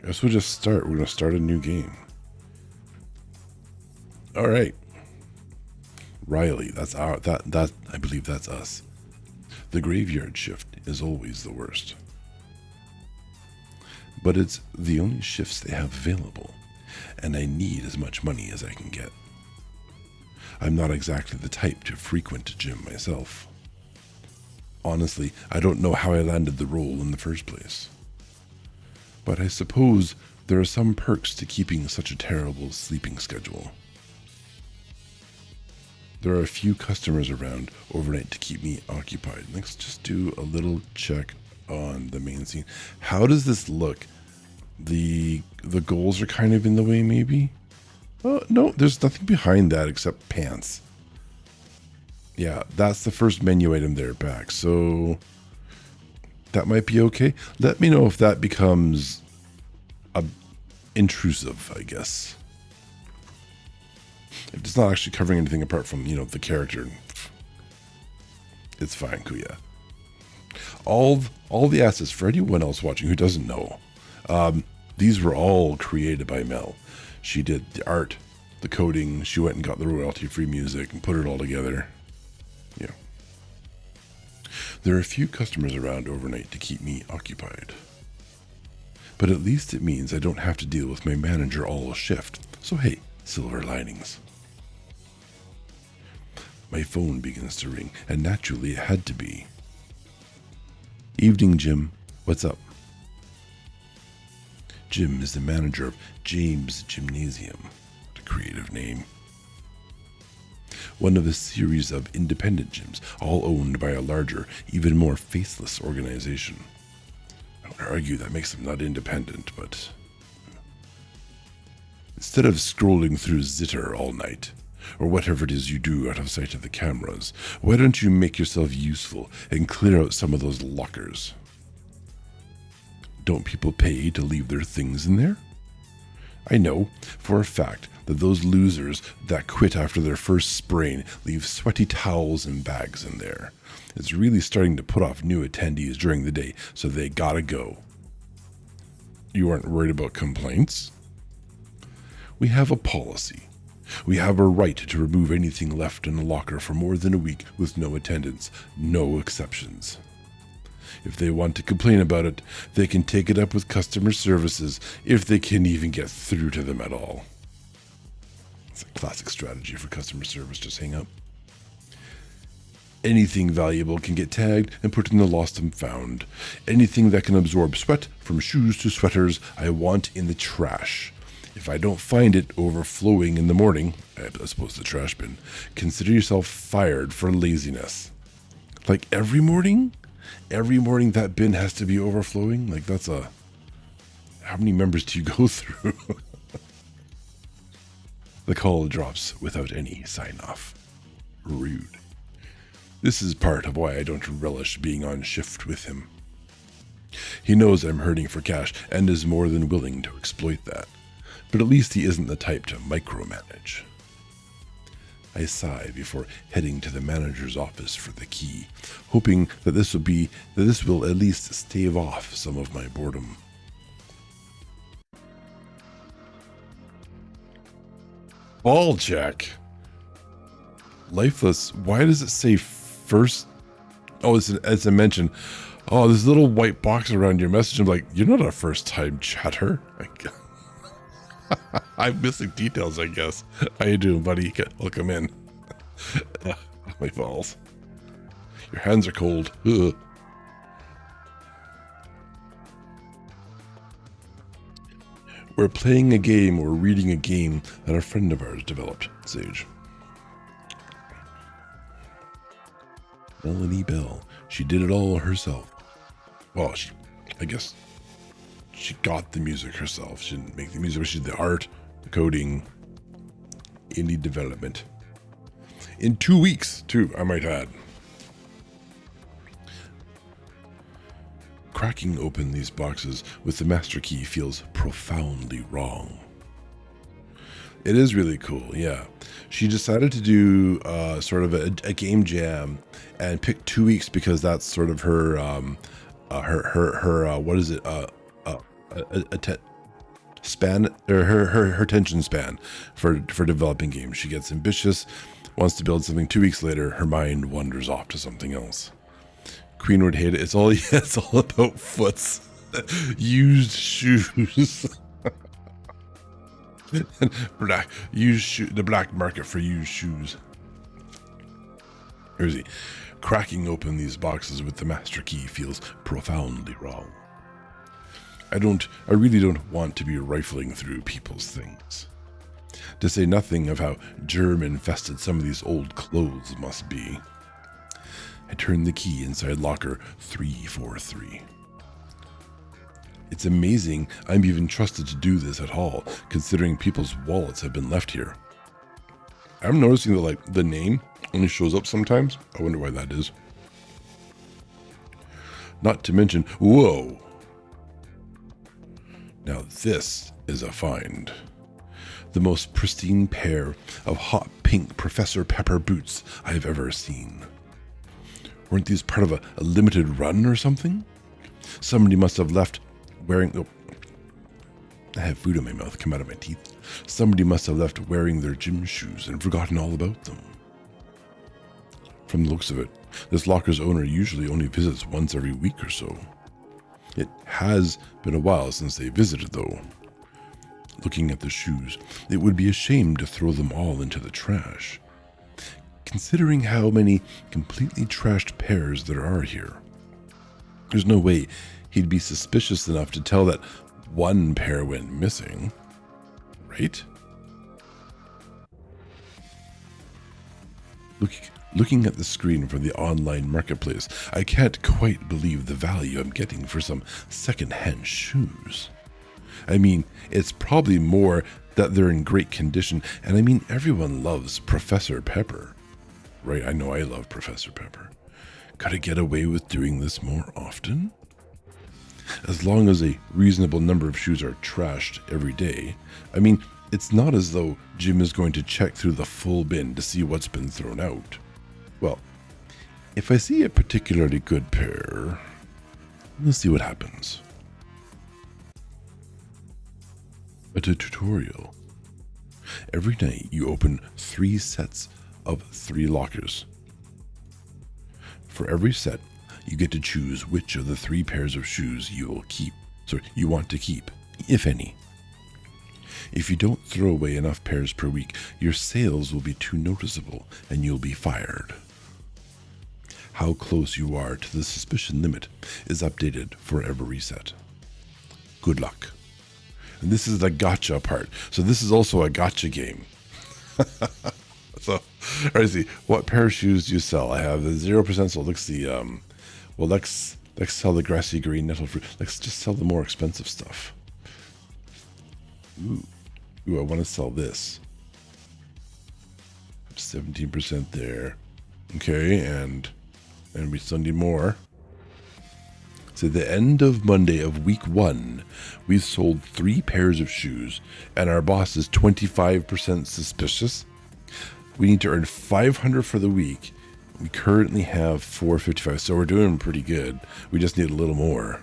I guess we'll just start. We're going to start a new game. All right. Riley, that's our, that, I believe that's us. The graveyard shift is always the worst. But it's the only shifts they have available, and I need as much money as I can get. I'm not exactly the type to frequent a gym myself. Honestly, I don't know how I landed the role in the first place. But I suppose there are some perks to keeping such a terrible sleeping schedule. There are a few customers around overnight to keep me occupied. Let's just do a little check on the main scene. How does this look? The goals are kind of in the way, maybe? Oh, no, there's nothing behind that except pants. Yeah, that's the first menu item there back. So that might be okay. Let me know if that becomes intrusive, I guess. If it's not actually covering anything apart from, you know, the character, it's fine, Kuya. All the assets for anyone else watching who doesn't know, these were all created by Mel. She did the art, the coding, she went and got the royalty-free music and put it all together. Yeah. There are a few customers around overnight to keep me occupied. But at least it means I don't have to deal with my manager all shift. So hey, silver linings. My phone begins to ring, and naturally it had to be. Evening, Jim. What's up? Jim is the manager of James Gymnasium. What a creative name. One of a series of independent gyms, all owned by a larger, even more faceless organization. I would argue that makes them not independent, but instead of scrolling through Zitter all night, or whatever it is you do out of sight of the cameras, why don't you make yourself useful and clear out some of those lockers? Don't people pay to leave their things in there? I know, for a fact, that those losers that quit after their first sprain leave sweaty towels and bags in there. It's really starting to put off new attendees during the day, so they gotta go. You aren't worried about complaints? We have a policy. We have a right to remove anything left in a locker for more than a week with no attendance, no exceptions. If they want to complain about it, they can take it up with customer services if they can even get through to them at all. It's a classic strategy for customer service, just hang up. Anything valuable can get tagged and put in the lost and found. Anything that can absorb sweat, from shoes to sweaters, I want in the trash. If I don't find it overflowing in the morning, I suppose the trash bin, consider yourself fired for laziness. Like every morning? Every morning that bin has to be overflowing? Like that's a... How many members do you go through? The call drops without any sign-off. Rude. This is part of why I don't relish being on shift with him. He knows I'm hurting for cash and is more than willing to exploit that. But at least he isn't the type to micromanage. I sigh before heading to the manager's office for the key, hoping that this will at least stave off some of my boredom. Ball check. Lifeless. Why does it say first? Oh, it's a mention. Oh, there's a little white box around your message. I'm like, you're not a first-time chatter. I'm missing details, I guess. How you doing, buddy? Welcome in. My balls. Your hands are cold. Ugh. We're playing a game or reading a game that a friend of ours developed, Sage. Melanie Bell. She did it all herself. Well, I guess she got the music herself. She didn't make the music, but she did the art, the coding, indie development. In 2 weeks, too, I might add. Cracking open these boxes with the master key feels profoundly wrong. It is really cool, yeah. She decided to do sort of a game jam and pick 2 weeks because that's sort of her what is it? her attention span for developing games. She gets ambitious, wants to build something. 2 weeks later, her mind wanders off to something else. Queen would hate it. It's all about foots, used shoes, the black market for used shoes. Here's he. Cracking open these boxes with the master key feels profoundly wrong. I really don't want to be rifling through people's things. To say nothing of how germ-infested some of these old clothes must be. I turn the key inside locker 343. It's amazing I'm even trusted to do this at all, considering people's wallets have been left here. I'm noticing that the name only shows up sometimes. I wonder why that is. Not to mention, whoa! Now this is a find. The most pristine pair of hot pink Professor Pepper boots I've ever seen. Weren't these part of a limited run or something? Somebody must have left wearing... Oh, I have food in my mouth come out of my teeth. Somebody must have left wearing their gym shoes and forgotten all about them. From the looks of it, this locker's owner usually only visits once every week or so. It has been a while since they visited, though. Looking at the shoes, it would be a shame to throw them all into the trash. Considering how many completely trashed pairs there are here. There's no way he'd be suspicious enough to tell that one pair went missing, right? Looking at the screen from the online marketplace, I can't quite believe the value I'm getting for some second-hand shoes. I mean, it's probably more that they're in great condition, and I mean, everyone loves Professor Pepper. Right, I know I love Professor Pepper. Gotta get away with doing this more often? As long as a reasonable number of shoes are trashed every day. I mean, it's not as though Jim is going to check through the full bin to see what's been thrown out. Well, if I see a particularly good pair, we'll see what happens. A tutorial. Every night you open 3 sets of 3 lockers. For every set, you get to choose which of the 3 pairs of shoes you want to keep, if any. If you don't throw away enough pairs per week, your sales will be too noticeable and you'll be fired. How close you are to the suspicion limit is updated for every reset. Good luck. And this is the gotcha part. So this is also a gotcha game. So, let's see. What pair of shoes do you sell? I have the 0%. So let's see. Let's sell the grassy green nettle fruit. Let's just sell the more expensive stuff. Ooh, I want to sell this. 17% there. Okay, and we still need more. So at the end of Monday of week 1, we've sold 3 pairs of shoes, and our boss is 25% suspicious. We need to earn 500 for the week. We currently have 455, so we're doing pretty good. We just need a little more.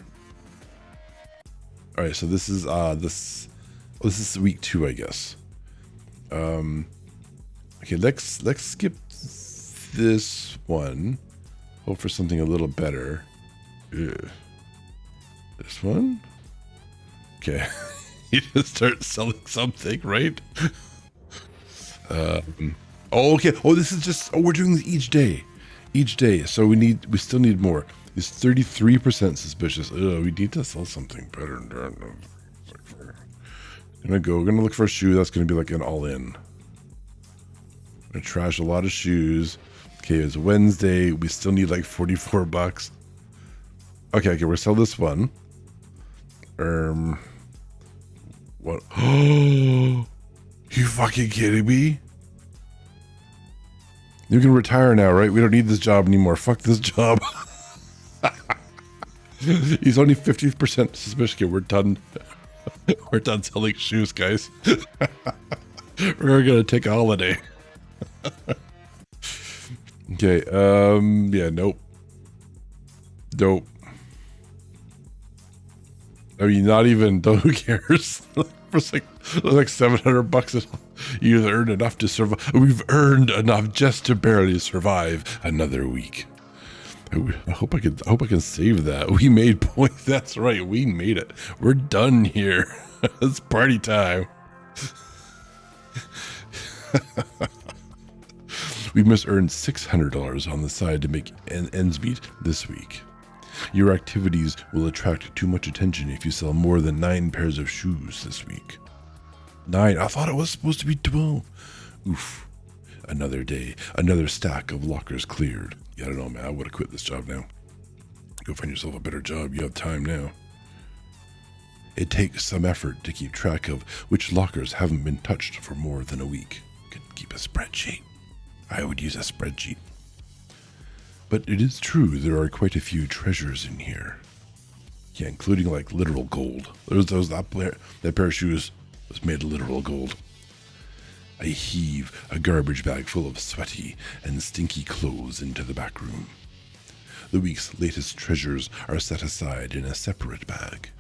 All right, so this is this is week 2, I guess. Okay, let's skip this one. Hope for something a little better. Ugh. This one? Okay. You just start selling something, right? Oh, okay. Oh, this is just, we're doing this each day. Each day. So we still need more. It's 33% suspicious. We need to sell something better. We're gonna look for a shoe that's gonna be like an all-in. I'm gonna trash a lot of shoes. Okay, it's Wednesday. We still need like $44. Okay, we'll sell this one. What? Oh, you fucking kidding me? You can retire now, right? We don't need this job anymore. Fuck this job. He's only 50% suspicious. Okay, we're done. We're done selling shoes, guys. We're gonna take a holiday. Okay, yeah, nope. I mean, not even, who cares? It's like $700. You earned enough to survive. We've earned enough just to barely survive another week. I hope I can save that. We made points. That's right. We made it. We're done here. It's party time. We must earn $600 on the side to make ends meet this week. Your activities will attract too much attention if you sell more than 9 pairs of shoes this week. 9? I thought it was supposed to be 12. Oof. Another day, another stack of lockers cleared. Yeah, I don't know, man. I would have quit this job now. Go find yourself a better job. You have time now. It takes some effort to keep track of which lockers haven't been touched for more than a week. Could keep a spreadsheet. I would use a spreadsheet. But it is true there are quite a few treasures in here. Yeah, including like literal gold. That pair of shoes was made of literal gold. I heave a garbage bag full of sweaty and stinky clothes into the back room. The week's latest treasures are set aside in a separate bag.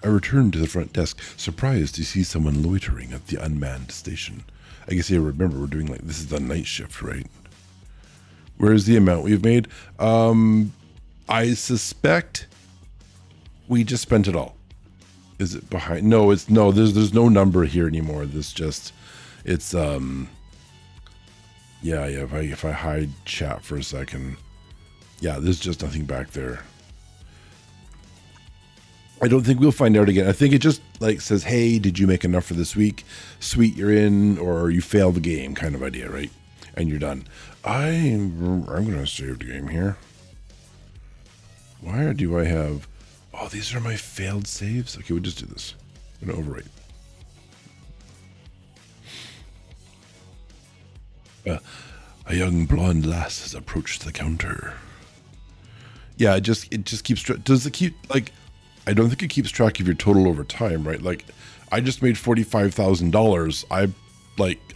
I return to the front desk, surprised to see someone loitering at the unmanned station. I guess you remember we're doing this is the night shift, right? Where's the amount we've made? I suspect we just spent it all. Is it behind? No, there's no number here anymore. If I hide chat for a second, yeah, there's just nothing back there. I don't think we'll find out again. I think it just says, hey, did you make enough for this week? Sweet, you're in, or you failed the game kind of idea, right? And you're done. I'm going to save the game here. Why do I have... Oh, these are my failed saves? Okay, we'll just do this. I'm going to overwrite. A young blonde lass has approached the counter. Yeah, it just keeps... Does it keep, I don't think it keeps track of your total over time, right? I just made $45,000.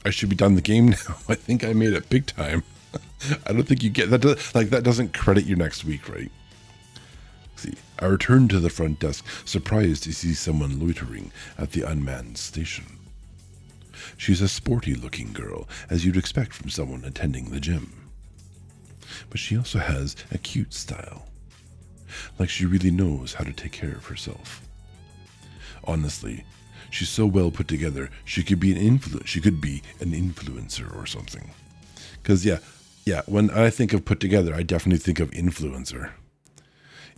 I should be done the game now. I think I made it big time. I don't think you get that. That doesn't credit you next week, right? See, I returned to the front desk, surprised to see someone loitering at the unmanned station. She's a sporty-looking girl, as you'd expect from someone attending the gym. But she also has a cute style. Like she really knows how to take care of herself. Honestly, she's so well put together, she could be an influencer or something. Because yeah, when I think of put together, I definitely think of influencer.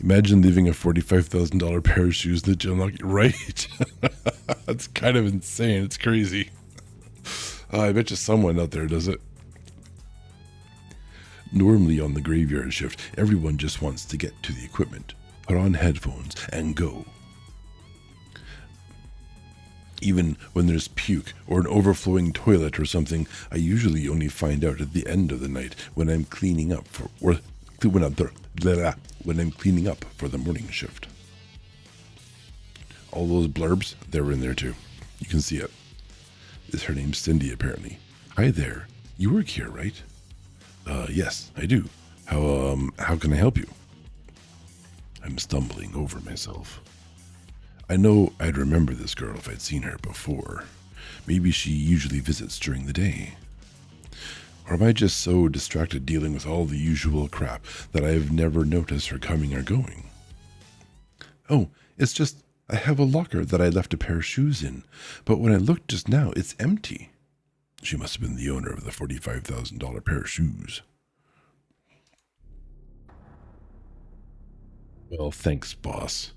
Imagine leaving a $45,000 pair of shoes in the gym, right? That's kind of insane. It's crazy. I bet you someone out there does it. Normally on the graveyard shift, everyone just wants to get to the equipment, put on headphones, and go. Even when there's puke or an overflowing toilet or something, I usually only find out at the end of the night when I'm cleaning up when I'm cleaning up for the morning shift. All those blurbs, they were in there too. You can see it. Her name's Cindy, apparently. Hi there. You work here, right? Yes, I do. How can I help you? I'm stumbling over myself. I know I'd remember this girl if I'd seen her before. Maybe she usually visits during the day. Or am I just so distracted dealing with all the usual crap that I've never noticed her coming or going? Oh, it's just I have a locker that I left a pair of shoes in, but when I looked just now, it's empty. She must have been the owner of the $45,000 pair of shoes. Well, thanks, boss.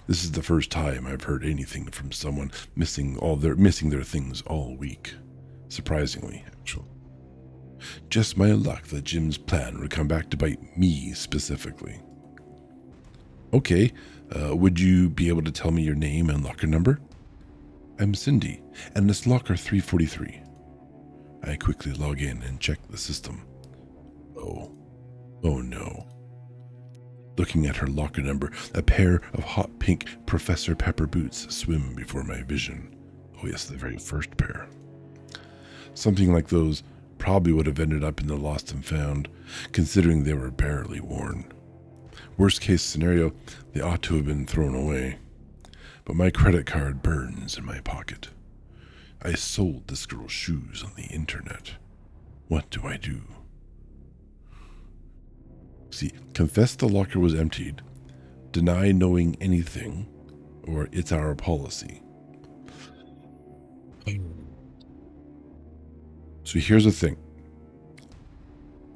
This is the first time I've heard anything from someone missing their things all week. Surprisingly, actually. Just my luck that Jim's plan would come back to bite me specifically. Okay, would you be able to tell me your name and locker number? I'm Cindy, and it's locker 343. I quickly log in and check the system. Oh no. Looking at her locker number, a pair of hot pink Professor Pepper boots swim before my vision. Oh yes, the very first pair. Something like those probably would have ended up in the lost and found, considering they were barely worn. Worst case scenario, they ought to have been thrown away. but my credit card burns in my pocket. I sold this girl's shoes on the internet. What do I do? See, confess the locker was emptied, deny knowing anything, or it's our policy. So here's the thing.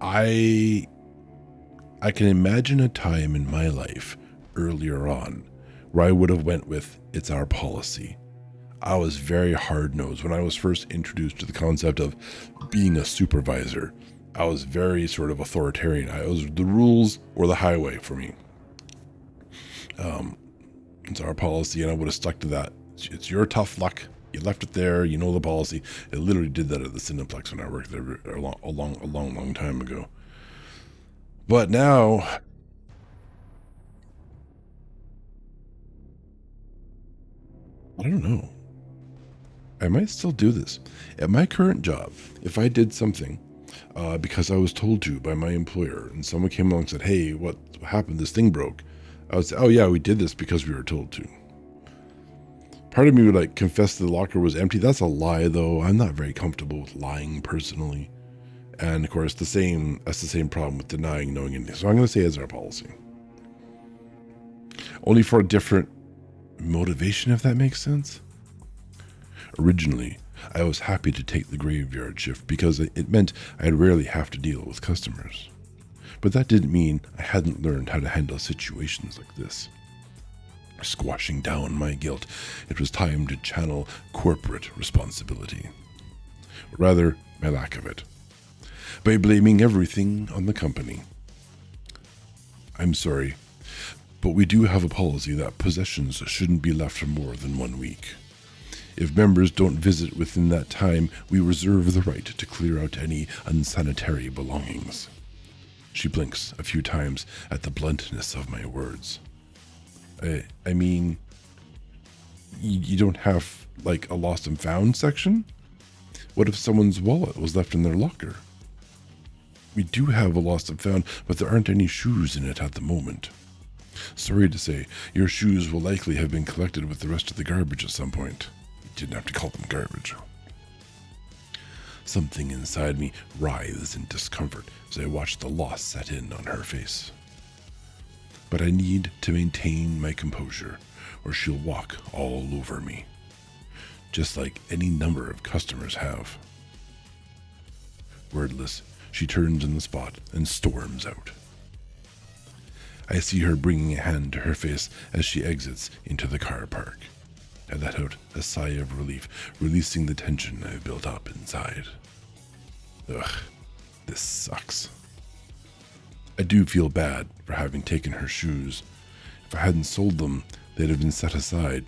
I can imagine a time in my life earlier on where I would have went with it's our policy. I was very hard-nosed when I was first introduced to the concept of being a supervisor. I was very sort of authoritarian. I was the rules or the highway for me. It's our policy, and I would have stuck to that. It's your tough luck. You left it there. You know the policy. I literally did that at the Cineplex when I worked there a long time ago. But now, I don't know. I might still do this. At my current job, if I did something because I was told to by my employer, and someone came along and said, hey, what happened? This thing broke. I would say, oh yeah, we did this because we were told to. Part of me would like confess the locker was empty. That's a lie, though. I'm not very comfortable with lying personally. And of course, that's the same problem with denying knowing anything. So I'm going to say it's our policy. Only for a different motivation, if that makes sense. Originally, I was happy to take the graveyard shift because it meant I'd rarely have to deal with customers. But that didn't mean I hadn't learned how to handle situations like this. Squashing down my guilt, it was time to channel corporate responsibility. Rather, my lack of it. By blaming everything on the company. I'm sorry, but we do have a policy that possessions shouldn't be left for more than 1 week. If members don't visit within that time, we reserve the right to clear out any unsanitary belongings. She blinks a few times at the bluntness of my words. I mean, you don't have, like, a lost and found section? What if someone's wallet was left in their locker? We do have a lost and found, but there aren't any shoes in it at the moment. Sorry to say, your shoes will likely have been collected with the rest of the garbage at some point. You didn't have to call them garbage. Something inside me writhes in discomfort as I watch the loss set in on her face. But I need to maintain my composure, or she'll walk all over me, just like any number of customers have. Wordless, she turns in the spot and storms out. I see her bringing a hand to her face as she exits into the car park. I let out a sigh of relief, releasing the tension I've built up inside. Ugh, this sucks. I do feel bad for having taken her shoes. If I hadn't sold them, they'd have been set aside.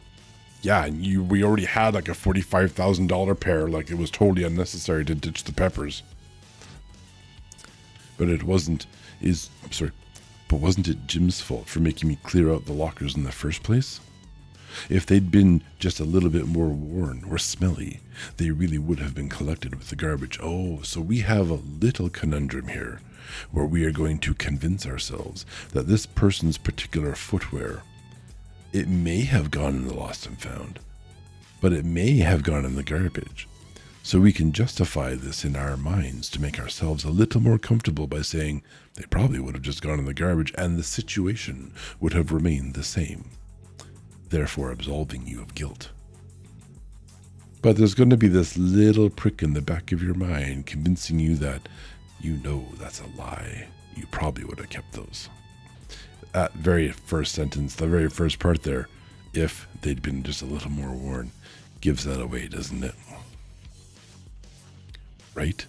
Yeah, and we already had like a $45,000 pair, like it was totally unnecessary to ditch the peppers. But wasn't it Jim's fault for making me clear out the lockers in the first place? If they'd been just a little bit more worn or smelly, they really would have been collected with the garbage. Oh, so we have a little conundrum here, where we are going to convince ourselves that this person's particular footwear, it may have gone in the lost and found, but it may have gone in the garbage. So we can justify this in our minds to make ourselves a little more comfortable by saying they probably would have just gone in the garbage and the situation would have remained the same, therefore absolving you of guilt. But there's going to be this little prick in the back of your mind convincing you that you know that's a lie. You probably would have kept those. That very first sentence, the very first part there, if they'd been just a little more worn, gives that away, doesn't it? Right?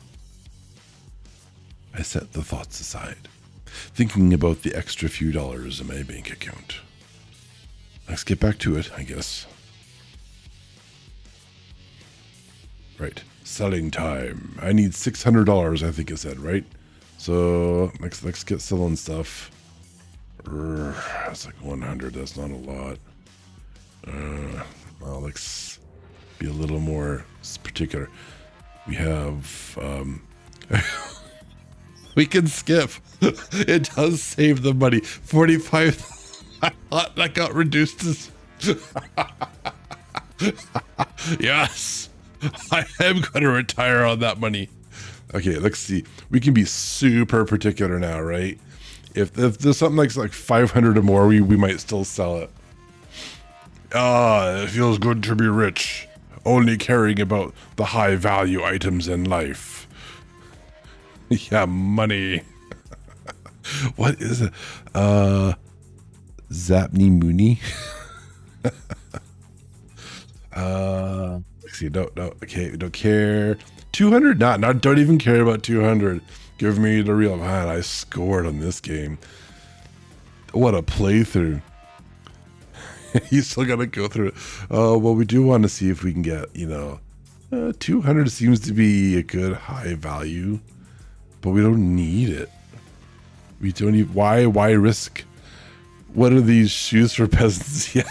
I set the thoughts aside, thinking about the extra few dollars in my bank account. Let's get back to it, I guess. Right. Selling time. I need $600, I think it said, right? So let's get selling stuff. That's like 100. That's not a lot. Well, let's be a little more particular. We have, we can skip. It does save the money. 45. I thought that got reduced to Yes, I am going to retire on that money. Okay, let's see. We can be super particular now, right? If there's something like 500 or more, we might still sell it. Ah, it feels good to be rich. Only caring about the high value items in life. Yeah, money. What is it? Zapney Mooney. Let's see. No. Okay, we don't care. 200? Not. Don't even care about 200. Give me the real man. I scored on this game. What a playthrough. You still gotta go through it. Well, we do want to see if we can get, 200 seems to be a good high value, but we don't need it. We don't need. Why risk? What are these shoes for peasants? Yeah.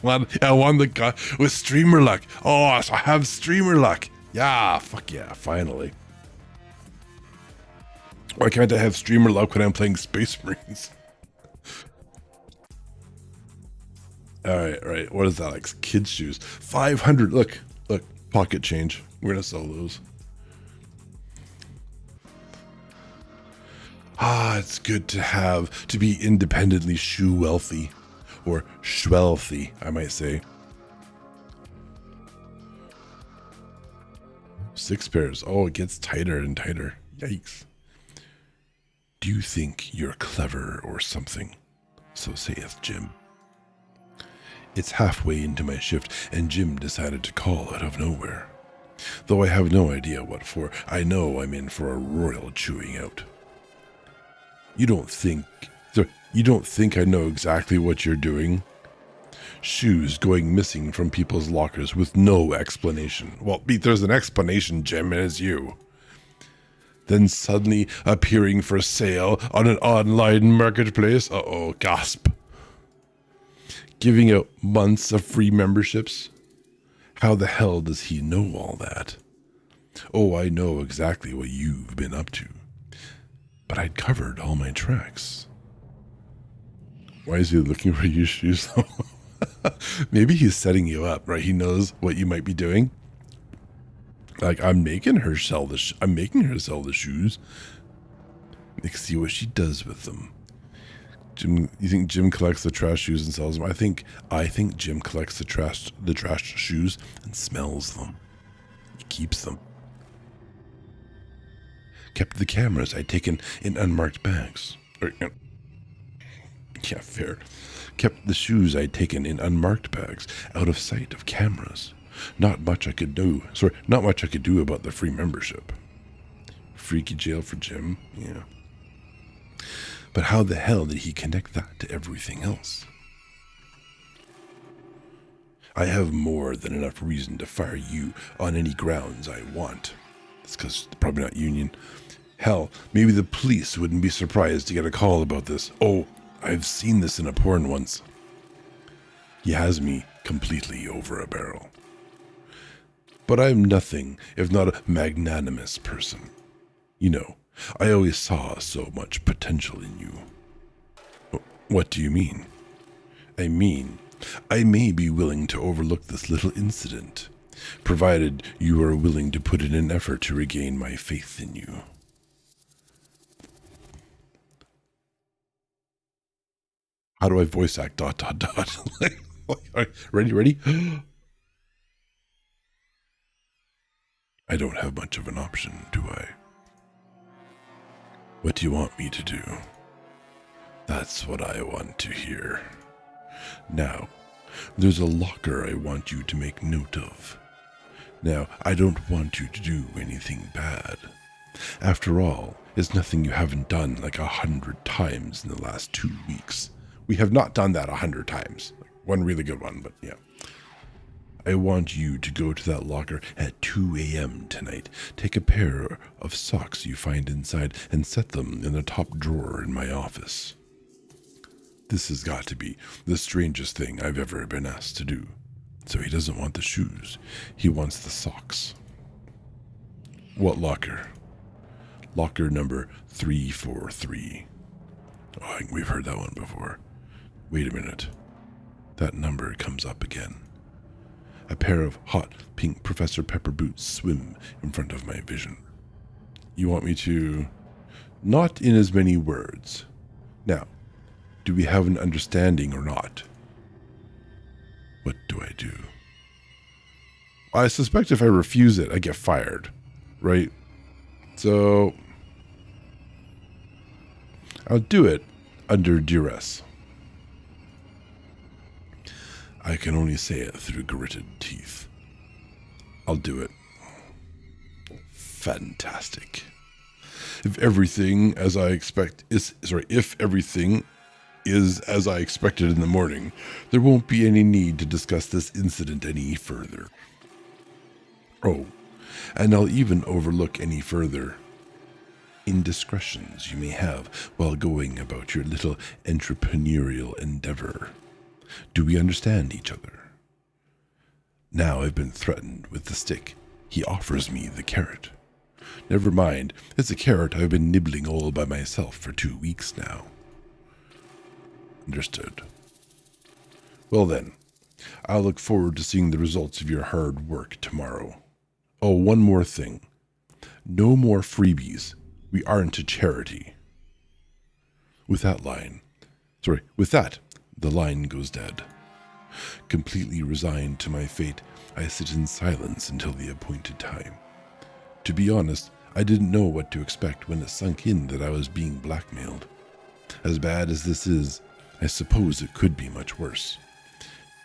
I won the guy with streamer luck. Oh, so I have streamer luck. Yeah, fuck yeah, finally. Why can't I have streamer luck when I'm playing Space Marines? All right. What is that? Like kids' shoes? 500. Look, pocket change. We're gonna sell those. It's good to be independently shoe wealthy, or schwealthy, I might say. 6 pairs. Oh, it gets tighter and tighter. Yikes. Do you think you're clever or something? So saith Jim. It's halfway into my shift, and Jim decided to call out of nowhere. Though I have no idea what for, I know I'm in for a royal chewing out. You don't think I know exactly what you're doing? Shoes going missing from people's lockers with no explanation. Well, there's an explanation, Jim, and it's you. Then suddenly appearing for sale on an online marketplace. Uh-oh, gasp. Giving out months of free memberships? How the hell does he know all that? Oh, I know exactly what you've been up to. But I'd covered all my tracks. Why is he looking for your shoes? Maybe he's setting you up, right? He knows what you might be doing. Like, I'm making her sell the shoes. Let's see what she does with them. Jim, you think Jim collects the trash shoes and sells them? I think Jim collects the trash shoes and smells them. He keeps them. Kept the cameras I'd taken in unmarked bags. Yeah, fair. Kept the shoes I'd taken in unmarked bags out of sight of cameras. Not much I could do about the free membership. Freaky jail for Jim, yeah. But how the hell did he connect that to everything else? I have more than enough reason to fire you on any grounds I want. It's because probably not union. Hell, maybe the police wouldn't be surprised to get a call about this. Oh, I've seen this in a porn once. He has me completely over a barrel. But I'm nothing if not a magnanimous person. You know, I always saw so much potential in you. What do you mean? I mean, I may be willing to overlook this little incident, provided you are willing to put in an effort to regain my faith in you. How do I voice act ... Ready? I don't have much of an option, do I? What do you want me to do? That's what I want to hear. Now, there's a locker I want you to make note of. Now, I don't want you to do anything bad. After all, it's nothing you haven't done like 100 times in the last 2 weeks. We have not done that 100 times. One really good one, but yeah. I want you to go to that locker at 2 a.m. tonight. Take a pair of socks you find inside and set them in the top drawer in my office. This has got to be the strangest thing I've ever been asked to do. So he doesn't want the shoes. He wants the socks. What locker? Locker number 343. Oh, I think we've heard that one before. Wait a minute. That number comes up again. A pair of hot pink Professor Pepper boots swim in front of my vision. You want me to... Not in as many words. Now, do we have an understanding or not? What do I do? I suspect if I refuse it, I get fired, right? So, I'll do it under duress. I can only say it through gritted teeth. I'll do it. Fantastic. If everything as I expect if everything is as I expected in the morning, there won't be any need to discuss this incident any further. Oh, and I'll even overlook any further indiscretions you may have while going about your little entrepreneurial endeavor. Do we understand each other? Now I've been threatened with the stick. He offers me the carrot. Never mind, it's a carrot I've been nibbling all by myself for 2 weeks now. Understood. Well then, I'll look forward to seeing the results of your hard work tomorrow. Oh, one more thing. No more freebies. We aren't a charity. With that, the line goes dead. Completely resigned to my fate, I sit in silence until the appointed time. To be honest, I didn't know what to expect when it sunk in that I was being blackmailed. As bad as this is, I suppose it could be much worse.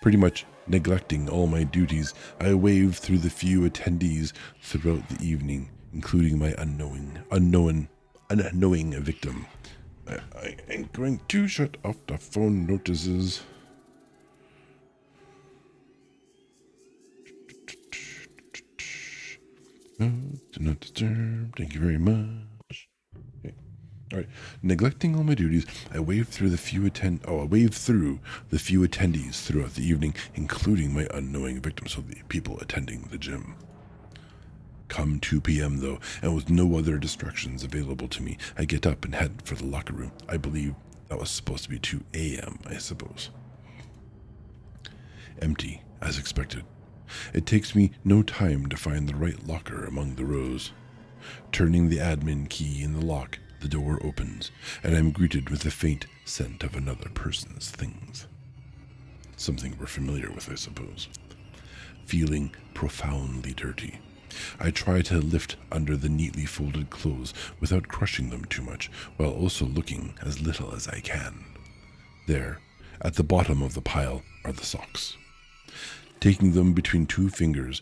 Pretty much neglecting all my duties, I waved through the few attendees throughout the evening, including my unknowing victim. I ain't going to shut off the phone notices. Do not disturb. Thank you very much. Okay. All right. Neglecting all my duties, I waved through the few attendees throughout the evening, including my unknowing victim, so the people attending the gym. Come 2 p.m. though, and with no other distractions available to me, I get up and head for the locker room. I believe that was supposed to be 2 a.m., I suppose. Empty, as expected. It takes me no time to find the right locker among the rows. Turning the admin key in the lock, the door opens, and I'm greeted with the faint scent of another person's things. Something we're familiar with, I suppose. Feeling profoundly dirty, I try to lift under the neatly folded clothes without crushing them too much, while also looking as little as I can. There, at the bottom of the pile, are the socks. Taking them between 2 fingers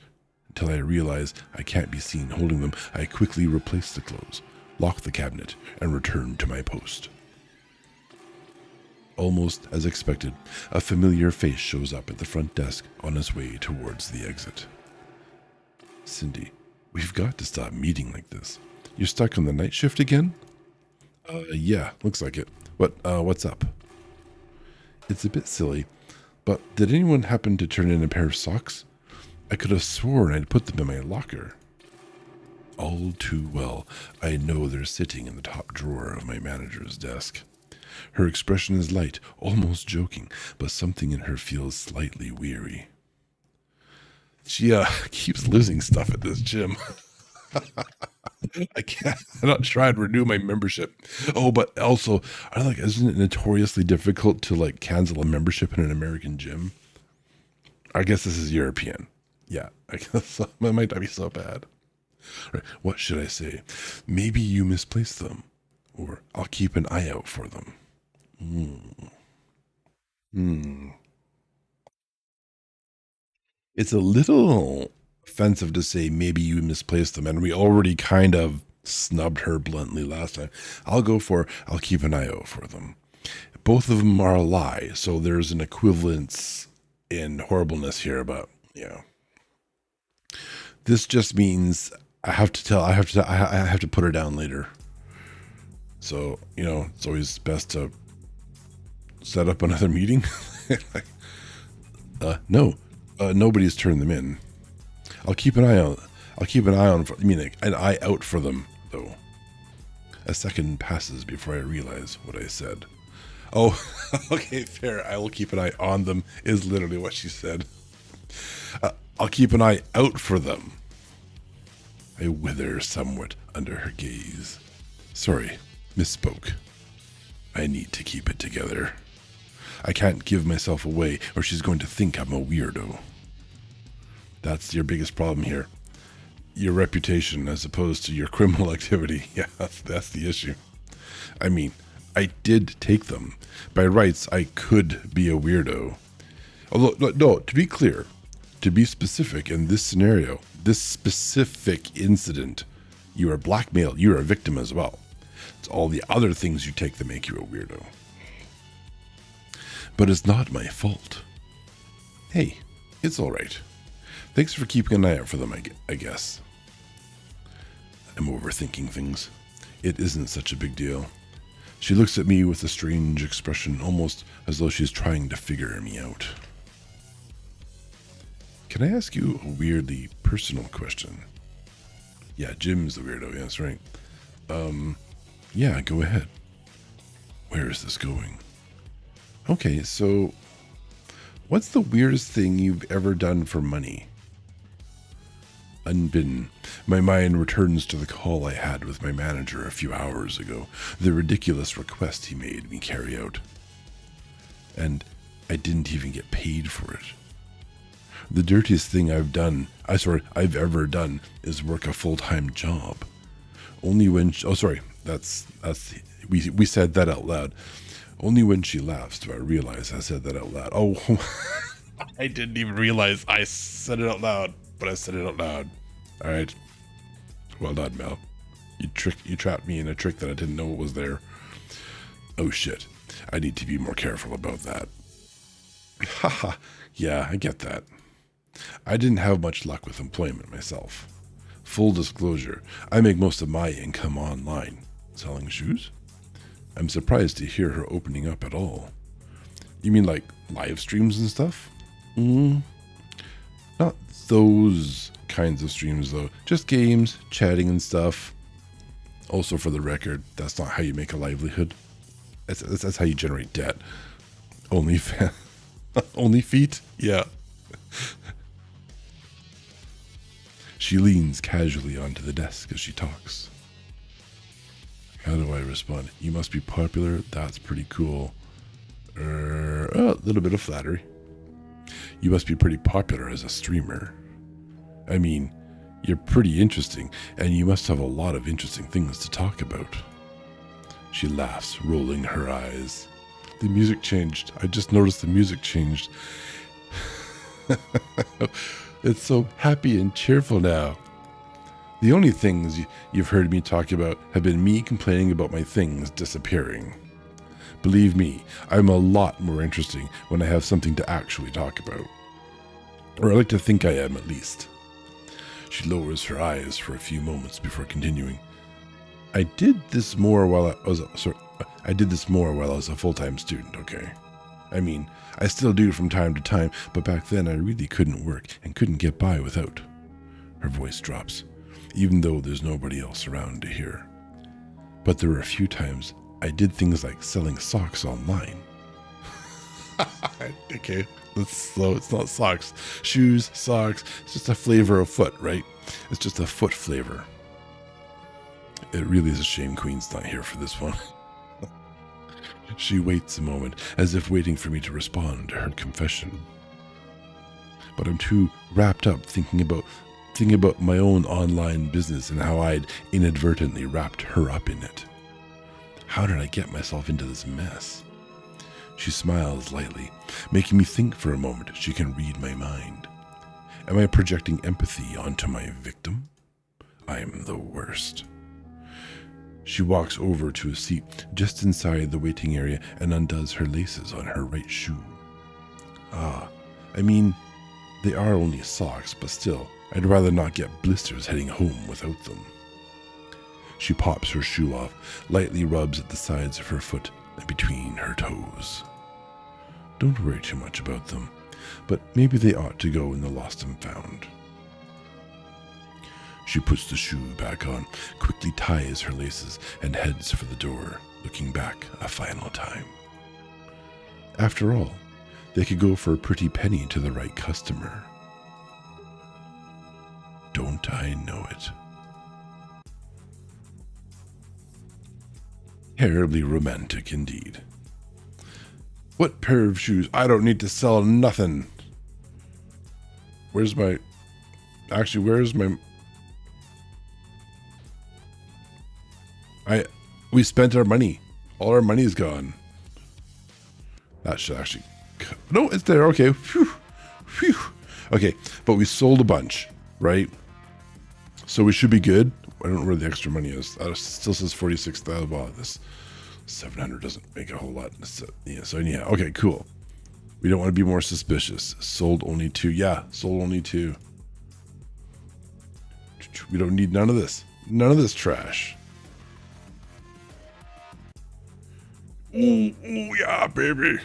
until I realize I can't be seen holding them, I quickly replace the clothes, lock the cabinet, and return to my post. Almost as expected, a familiar face shows up at the front desk on its way towards the exit. Cindy, we've got to stop meeting like this. You're stuck on the night shift again? Yeah, looks like it. What's up? It's a bit silly, but did anyone happen to turn in a pair of socks? I could have sworn I'd put them in my locker. All too well, I know they're sitting in the top drawer of my manager's desk. Her expression is light, almost joking, but something in her feels slightly weary. She keeps losing stuff at this gym. I'm not trying to renew my membership. Oh, but also, isn't it notoriously difficult to cancel a membership in an American gym? I guess this is European. Yeah, I guess it might not be so bad. Right, what should I say? Maybe you misplaced them, or I'll keep an eye out for them. It's a little offensive to say maybe you misplaced them, and we already kind of snubbed her bluntly last time. I'll keep an eye out for them. Both of them are a lie, so there's an equivalence in horribleness here, but yeah. This just means I have to put her down later. So, it's always best to set up another meeting. No. Nobody's turned them in. I'll keep an eye out for them, though. A second passes before I realize what I said. Oh, okay, fair. I will keep an eye on them, is literally what she said. I'll keep an eye out for them. I wither somewhat under her gaze. Sorry, misspoke. I need to keep it together. I can't give myself away or she's going to think I'm a weirdo. That's your biggest problem here. Your reputation as opposed to your criminal activity. Yeah, that's the issue. I mean, I did take them. By rights, I could be a weirdo. Although, no, to be clear, to be specific in this scenario, this specific incident, you are blackmailed. You're a victim as well. It's all the other things you take that make you a weirdo. But it's not my fault. Hey, it's all right. Thanks for keeping an eye out for them, I guess. I'm overthinking things. It isn't such a big deal. She looks at me with a strange expression, almost as though she's trying to figure me out. Can I ask you a weirdly personal question? Yeah, Jim's the weirdo, yeah, that's right. Yeah, go ahead. Where is this going? Okay, so what's the weirdest thing you've ever done for money? Unbidden, my mind returns to the call I had with my manager a few hours ago, the ridiculous request he made me carry out. And I didn't even get paid for it. The dirtiest thing I've ever done is work a full-time job. Only when we said that out loud. Only when she laughs do I realize I said that out loud. Oh, I didn't even realize I said it out loud, but I said it out loud. All right. Well done, Mel. You trapped me in a trick that I didn't know was there. Oh shit. I need to be more careful about that. Haha. Yeah, I get that. I didn't have much luck with employment myself. Full disclosure, I make most of my income online. Selling shoes? I'm surprised to hear her opening up at all. You mean like live streams and stuff? Not those kinds of streams though. Just games, chatting and stuff. Also for the record, that's not how you make a livelihood. That's how you generate debt. Only feet? Yeah. She leans casually onto the desk as she talks. How do I respond? You must be popular. That's pretty cool. A little bit of flattery. You must be pretty popular as a streamer. I mean, you're pretty interesting, and you must have a lot of interesting things to talk about. She laughs, rolling her eyes. The music changed. I just noticed the music changed. It's so happy and cheerful now. The only things you've heard me talk about have been me complaining about my things disappearing. Believe me, I'm a lot more interesting when I have something to actually talk about. Or I like to think I am, at least. She lowers her eyes for a few moments before continuing. I did this more while I was a full-time student, okay? I mean, I still do from time to time, but back then I really couldn't work and couldn't get by without. Her voice drops, even though there's nobody else around to hear. But there were a few times I did things like selling socks online. Okay, that's slow. It's not socks. Shoes, socks. It's just a flavor of foot, right? It's just a foot flavor. It really is a shame Queen's not here for this one. She waits a moment, as if waiting for me to respond to her confession. But I'm too wrapped up thinking about my own online business and how I'd inadvertently wrapped her up in it. How did I get myself into this mess? She smiles lightly, making me think for a moment she can read my mind. Am I projecting empathy onto my victim? I am the worst. She walks over to a seat just inside the waiting area and undoes her laces on her right shoe. I mean, they are only socks, but still, I'd rather not get blisters heading home without them. She pops her shoe off, lightly rubs at the sides of her foot and between her toes. Don't worry too much about them, but maybe they ought to go in the lost and found. She puts the shoe back on, quickly ties her laces, and heads for the door, looking back a final time. After all, they could go for a pretty penny to the right customer. Don't I know it? Terribly romantic indeed. What pair of shoes? I don't need to sell nothing. Where's my... Actually, where's my... We spent our money. All our money is gone. That should actually... No, it's there. Okay. Phew. Phew. Okay, but we sold a bunch, right? So we should be good. I don't know where the extra money is. It still says 46,000. Wow, this 700 doesn't make a whole lot. So yeah. Okay, cool. We don't want to be more suspicious. Sold only 2. Yeah, sold only 2. We don't need none of this. None of this trash. Ooh, yeah, baby.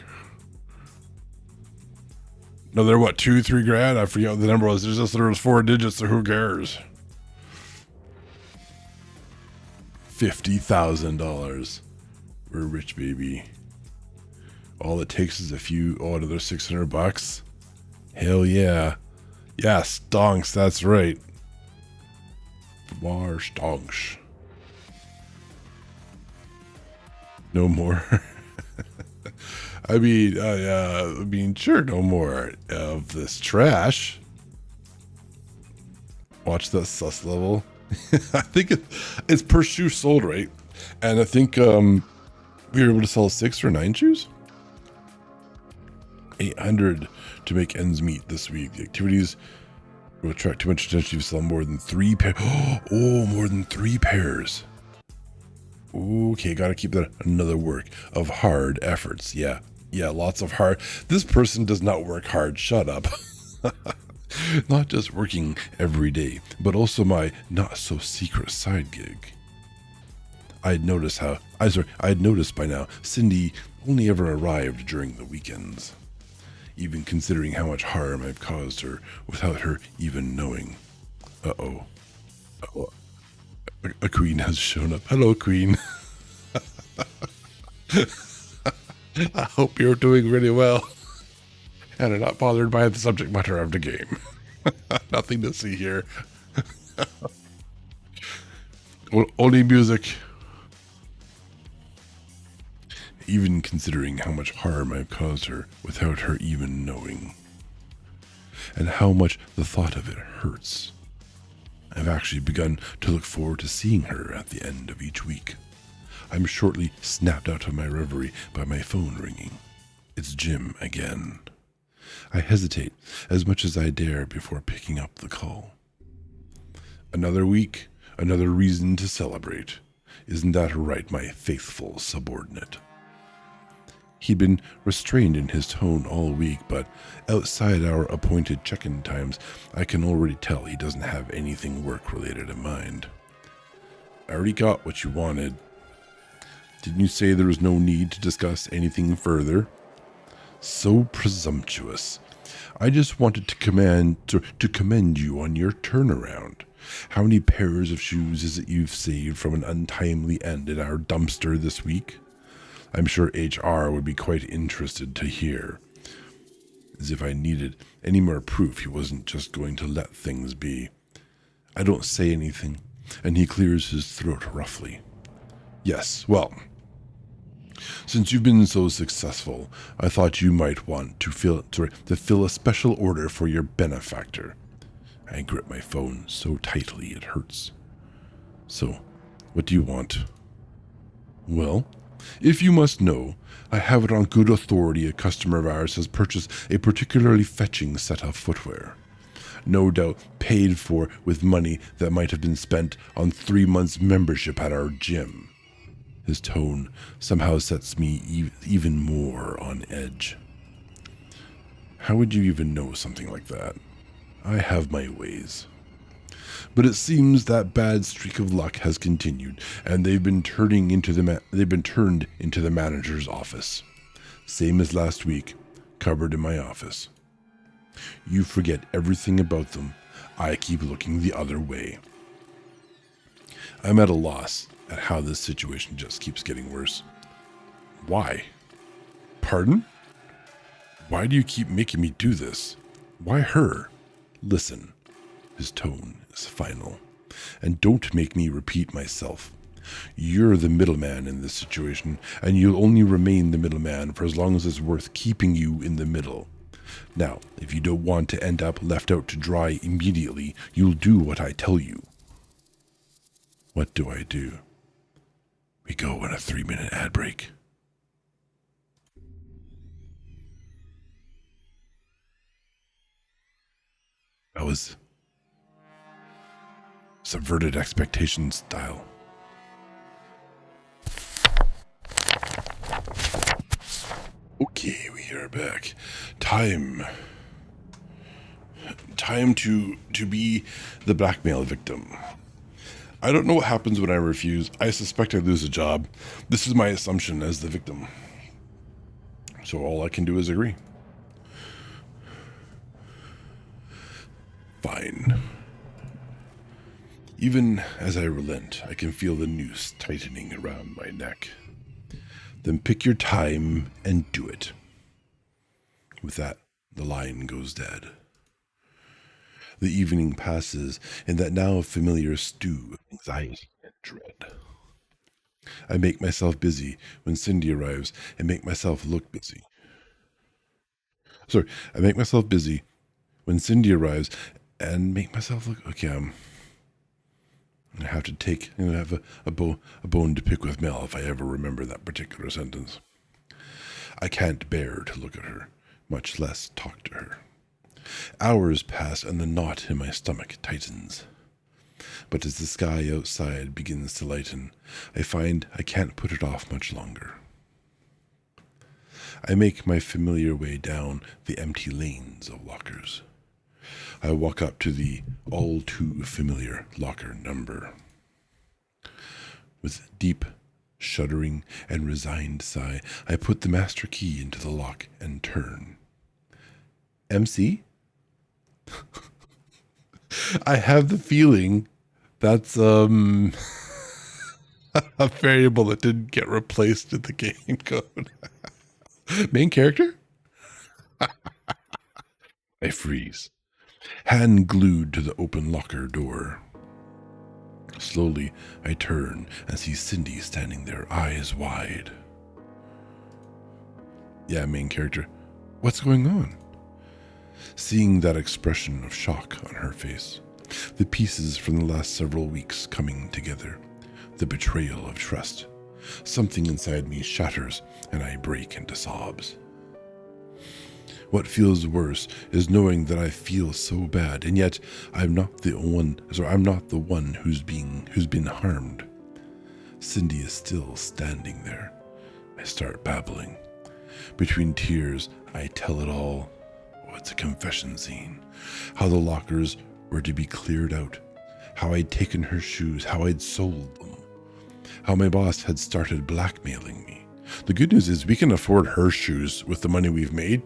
Another, what, 2-3 grand? I forget what the number was. There was 4 digits, so who cares? $50,000. We're rich, baby. All it takes is another $600. Hell yeah. Yeah, stonks, that's right. War stonks. No more. I mean, sure, no more of this trash. Watch that sus level. I think it's per shoe sold, right? And I think we were able to sell 6 or 9 shoes. 800 to make ends meet this week. The activities will attract too much attention if you sell more than 3 pairs. Oh, more than 3 pairs. Okay, gotta keep that. Another work of hard efforts. Yeah, lots of hard. This person does not work hard. Shut up. Not just working every day, but also my not so secret side gig. I'd noticed by now Cindy only ever arrived during the weekends, even considering how much harm I've caused her without her even knowing. Uh-oh. A queen has shown up. Hello, queen. I hope you're doing really well and are not bothered by the subject matter of the game. Nothing to see here. Only music. Even considering how much harm I've caused her without her even knowing. And how much the thought of it hurts. I've actually begun to look forward to seeing her at the end of each week. I'm shortly snapped out of my reverie by my phone ringing. It's Jim again. I hesitate as much as I dare before picking up the call. Another week, another reason to celebrate. Isn't that right, my faithful subordinate? He'd been restrained in his tone all week, but outside our appointed check-in times, I can already tell he doesn't have anything work-related in mind. I already got what you wanted. Didn't you say there was no need to discuss anything further? So presumptuous. I just wanted to commend you on your turnaround. How many pairs of shoes is it you've saved from an untimely end in our dumpster this week? I'm sure HR would be quite interested to hear. As if I needed any more proof he wasn't just going to let things be. I don't say anything, and he clears his throat roughly. Yes, well, since you've been so successful, I thought you might want to fill a special order for your benefactor. I grip my phone so tightly it hurts. So, what do you want? Well, if you must know, I have it on good authority a customer of ours has purchased a particularly fetching set of footwear. No doubt paid for with money that might have been spent on 3 months' membership at our gym. His tone somehow sets me even more on edge. How would you even know something like that? I have my ways. But it seems that bad streak of luck has continued, and they've been turned into the manager's office. Same as last week, covered in my office. You forget everything about them. I keep looking the other way. I'm at a loss at how this situation just keeps getting worse. Why? Pardon? Why do you keep making me do this? Why her? Listen. His tone is final. And don't make me repeat myself. You're the middleman in this situation, and you'll only remain the middleman for as long as it's worth keeping you in the middle. Now, if you don't want to end up left out to dry immediately, you'll do what I tell you. What do I do? We go on a 3-minute ad break. That was subverted expectations style. Okay, we are back. Time to be the blackmail victim. I don't know what happens when I refuse. I suspect I lose a job. This is my assumption as the victim. So all I can do is agree. Fine. Even as I relent, I can feel the noose tightening around my neck. Then pick your time and do it. With that, the line goes dead. The evening passes in that now familiar stew of anxiety and dread. I make myself busy when Cindy arrives and make myself look busy. I make myself busy when Cindy arrives and make myself look... Okay, I have to have a bone to pick with Mel if I ever remember that particular sentence. I can't bear to look at her, much less talk to her. Hours pass and the knot in my stomach tightens. But as the sky outside begins to lighten, I find I can't put it off much longer. I make my familiar way down the empty lanes of lockers. I walk up to the all too familiar locker number. With deep, shuddering, and resigned sigh, I put the master key into the lock and turn. MC? I have the feeling that's a variable that didn't get replaced in the game code. Main character? I freeze, hand glued to the open locker door. Slowly, I turn and see Cindy standing there, eyes wide. Yeah, main character. What's going on? Seeing that expression of shock on her face, the pieces from the last several weeks coming together, the betrayal of trust, something inside me shatters and I break into sobs. What feels worse is knowing that I feel so bad, and yet I'm not the one who's been harmed. Cindy is still standing there. I start babbling. Between tears, I tell it all. Oh, it's a confession scene. How the lockers were to be cleared out. How I'd taken her shoes. How I'd sold them. How my boss had started blackmailing me. The good news is we can afford her shoes with the money we've made.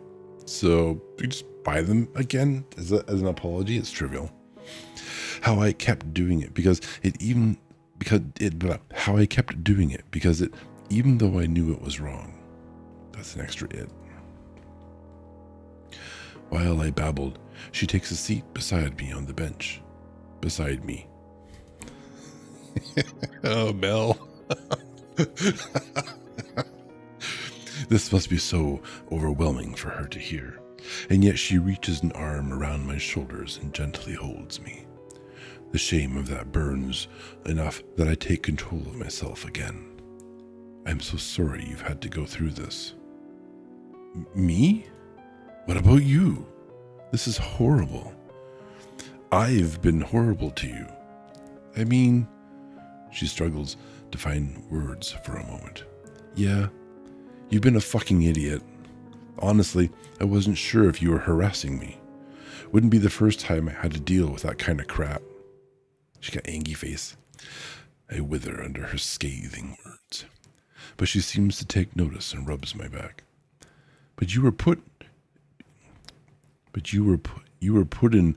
So we just buy them again as an apology. It's trivial. How I kept doing it because even though I knew it was wrong. That's an extra it. While I babbled, she takes a seat beside me on the bench. Beside me. Oh, Mel. This must be so overwhelming for her to hear, and yet she reaches an arm around my shoulders and gently holds me. The shame of that burns enough that I take control of myself again. I'm so sorry you've had to go through this. Me? What about you? This is horrible. I've been horrible to you. I mean, she struggles to find words for a moment. Yeah. You've been a fucking idiot. Honestly, I wasn't sure if you were harassing me. Wouldn't be the first time I had to deal with that kind of crap. She got angry face. I wither under her scathing words. But she seems to take notice and rubs my back. But you were put in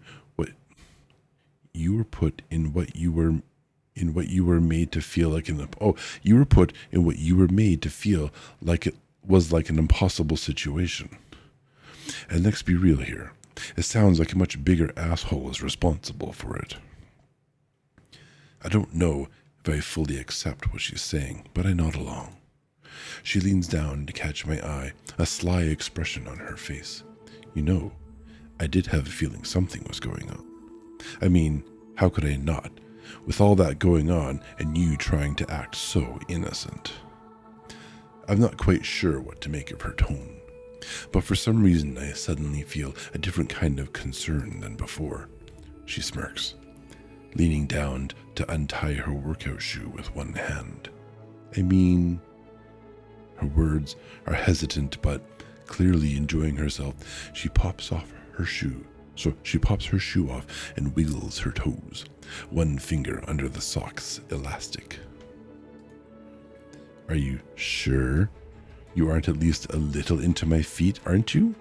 what you were made to feel like you were put in what you were made to feel like it was like an impossible situation. And let's be real here. It sounds like a much bigger asshole is responsible for it. I don't know if I fully accept what she's saying, but I nod along. She leans down to catch my eye, a sly expression on her face. You know, I did have a feeling something was going on. I mean, how could I not, with all that going on and you trying to act so innocent? I'm not quite sure what to make of her tone, but for some reason I suddenly feel a different kind of concern than before. She smirks, leaning down to untie her workout shoe with one hand. I mean, her words are hesitant, but clearly enjoying herself. She pops off her shoe. So she pops her shoe off and wiggles her toes, one finger under the sock's elastic. Are you sure you aren't at least a little into my feet, aren't you?